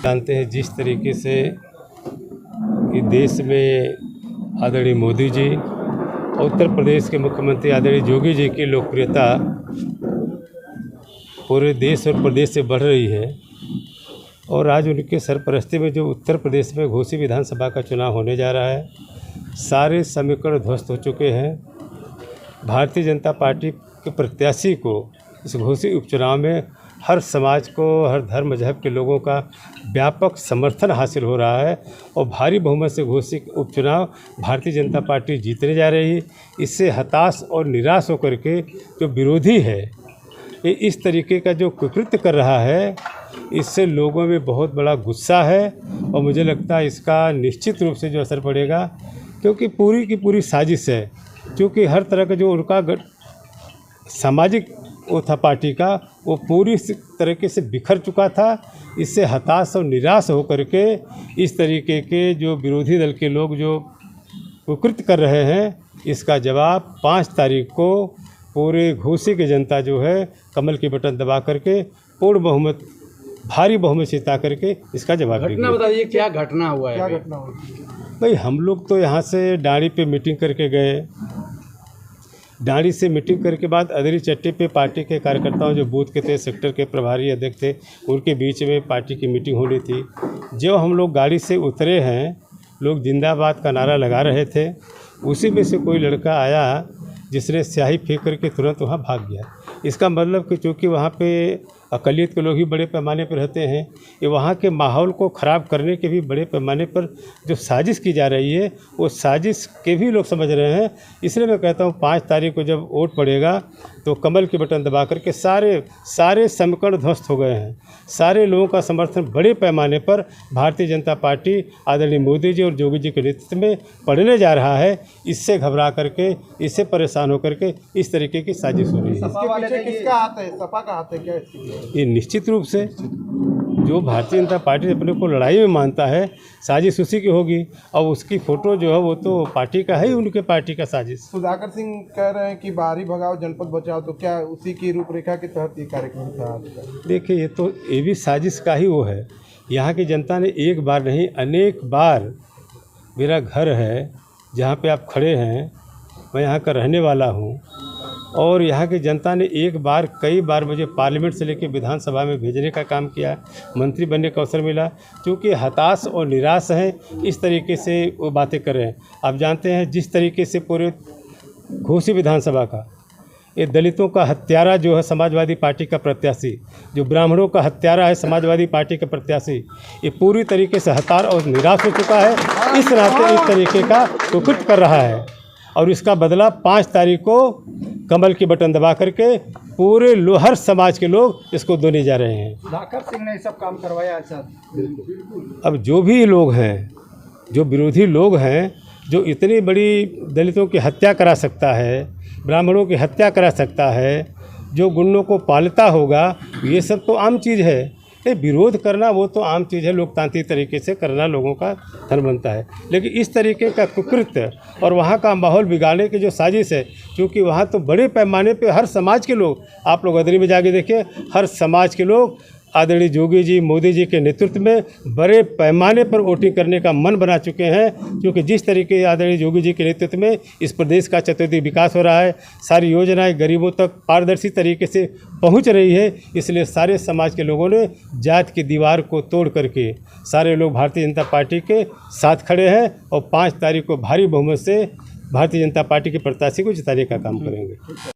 जानते हैं जिस तरीके से कि देश में आदरणीय मोदी जी और उत्तर प्रदेश के मुख्यमंत्री आदरणीय योगी जी की लोकप्रियता पूरे देश और प्रदेश से बढ़ रही है और आज उनके सरपरस्ती में जो उत्तर प्रदेश में घोसी विधानसभा का चुनाव होने जा रहा है, सारे समीकरण ध्वस्त हो चुके हैं। भारतीय जनता पार्टी के प्रत्याशी को इस घोसी उपचुनाव में हर समाज को, हर धर्म मजहब के लोगों का व्यापक समर्थन हासिल हो रहा है और भारी बहुमत से घोसी उपचुनाव भारतीय जनता पार्टी जीतने जा रही है। इससे हताश और निराश होकर के जो विरोधी है, ये इस तरीके का जो कुकृत्य कर रहा है, इससे लोगों में बहुत बड़ा गुस्सा है और मुझे लगता है इसका निश्चित रूप से जो असर पड़ेगा, क्योंकि पूरी की पूरी साजिश है। क्योंकि हर तरह का जो उनका सामाजिक वो था पार्टी का, वो पूरी तरीके से बिखर चुका था। इससे हताश और निराश होकर के इस तरीके के जो विरोधी दल के लोग जो कुकृत्य कर रहे हैं, इसका जवाब 5 तारीख को पूरे घोसी की जनता जो है कमल के बटन दबा करके पूर्ण बहुमत, भारी बहुमत से जिता करके इसका जवाब देंगे। घटना बताइए, क्या घटना हुआ है? क्या घटना हुई? भाई हम लोग तो यहाँ से डांडी पे मीटिंग करके गए। डांडी से मीटिंग करके बाद अदरी चट्टी पे पार्टी के कार्यकर्ताओं जो बूथ के थे, सेक्टर के प्रभारी अध्यक्ष थे, उनके बीच में पार्टी की मीटिंग होनी थी। जो हम लोग गाड़ी से उतरे हैं, लोग जिंदाबाद का नारा लगा रहे थे। उसी में से कोई लड़का आया जिसने स्याही फेंक करके तुरंत वहाँ भाग गया। इसका मतलब कि चूँकि वहाँ पे अक़लियत के लोग ही बड़े पैमाने पर रहते हैं, ये वहाँ के माहौल को ख़राब करने के भी बड़े पैमाने पर जो साजिश की जा रही है, वो साजिश के भी लोग समझ रहे हैं। इसलिए मैं कहता हूँ 5 तारीख को जब वोट पड़ेगा तो कमल के बटन दबा करके सारे समीकरण ध्वस्त हो गए हैं। सारे लोगों का समर्थन बड़े पैमाने पर भारतीय जनता पार्टी आदरणीय मोदी जी और योगी जी के नेतृत्व में पड़ने जा रहा है। इससे घबरा करके, इससे परेशान होकर के इस तरीके की साजिश हो रही है। इसके पीछे किसका हाथ है? सपा का हाथ है क्या इसके? ये निश्चित रूप से जो भारतीय जनता पार्टी अपने को लड़ाई में मानता है, साजिश उसी की होगी। और उसकी फ़ोटो जो है वो तो पार्टी का है ही, उनके पार्टी का साजिश। सुधाकर सिंह कह रहे हैं कि बाहरी भगाओ जनपद बचाओ, तो क्या उसी की रूपरेखा के तहत ये कार्यक्रम था? देखिए, ये भी साजिश का ही वो है। यहाँ की जनता ने एक बार नहीं, अनेक बार, मेरा घर है जहाँ पे आप खड़े हैं, मैं यहाँ का रहने वाला हूँ और यहाँ की जनता ने एक बार, कई बार मुझे पार्लियामेंट से लेकर विधानसभा में भेजने का काम किया, मंत्री बनने का अवसर मिला। क्योंकि हताश और निराश हैं, इस तरीके से वो बातें कर रहे हैं। आप जानते हैं जिस तरीके से पूरे घोसी विधानसभा का ये दलितों का हत्यारा जो है समाजवादी पार्टी का प्रत्याशी, जो ब्राह्मणों का हत्यारा है समाजवादी पार्टी का प्रत्याशी, ये पूरी तरीके से हताश और निराश हो चुका है। इस नाते इस तरीके का कुकृत्य कर रहा है और इसका बदला 5 तारीख को कमल के बटन दबा करके पूरे हर समाज के लोग इसको देने जा रहे हैं। सुधाकर सिंह ने सब काम करवाया है सर। अब जो भी लोग हैं, जो विरोधी लोग हैं, जो इतनी बड़ी दलितों की हत्या करा सकता है, ब्राह्मणों की हत्या करा सकता है, जो गुंडों को पालता होगा, ये सब तो आम चीज़ है। ये विरोध करना वो तो आम चीज़ है, लोकतांत्रिक तरीके से करना लोगों का धर्म बनता है। लेकिन इस तरीके का कुकृत्य और वहाँ का माहौल बिगाड़ने की जो साजिश है, क्योंकि वहाँ तो बड़े पैमाने पे हर समाज के लोग, आप लोग अदरी में जाके देखिए, हर समाज के लोग आदरणीय योगी जी, मोदी जी के नेतृत्व में बड़े पैमाने पर वोटिंग करने का मन बना चुके हैं। क्योंकि जिस तरीके से आदरणीय योगी जी के नेतृत्व में इस प्रदेश का चतुर्दिक विकास हो रहा है, सारी योजनाएं गरीबों तक पारदर्शी तरीके से पहुंच रही है, इसलिए सारे समाज के लोगों ने जात की दीवार को तोड़ करके सारे लोग भारतीय जनता पार्टी के साथ खड़े हैं और 5 तारीख को भारी बहुमत से भारतीय जनता पार्टी के प्रत्याशी को जिताने का काम करेंगे।